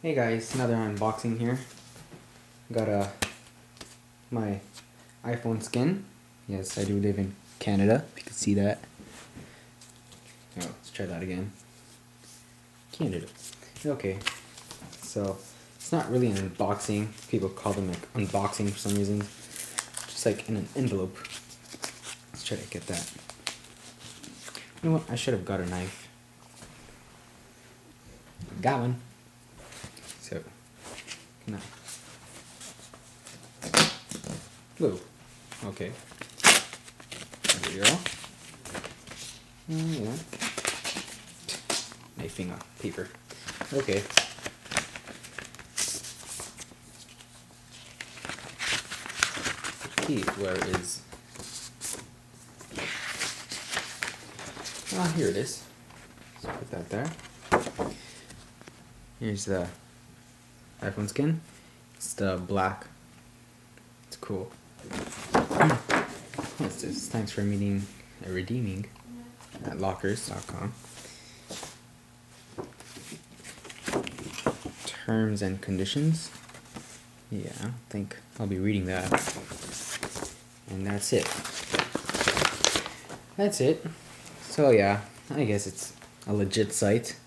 Hey guys, another unboxing here. Got my iPhone skin. Yes, I do live in Canada, if you can see that. Oh, let's try that again. Canada. Okay, so it's not really an unboxing. People call them like unboxing for some reason. Just like in an envelope. Let's try to get that. You know what? I should have got a knife. Got one. So, no. Whoa. Okay. There we go. Yeah. Knifing off paper. Okay. Key, where is... Ah, here it is. Let's put that there. Here's the iPhone skin. It's the black. It's cool. What's this? Thanks for redeeming at lockerz.com. Terms and conditions. Yeah, I don't think I'll be reading that. And that's it. That's it. So yeah, I guess it's a legit site.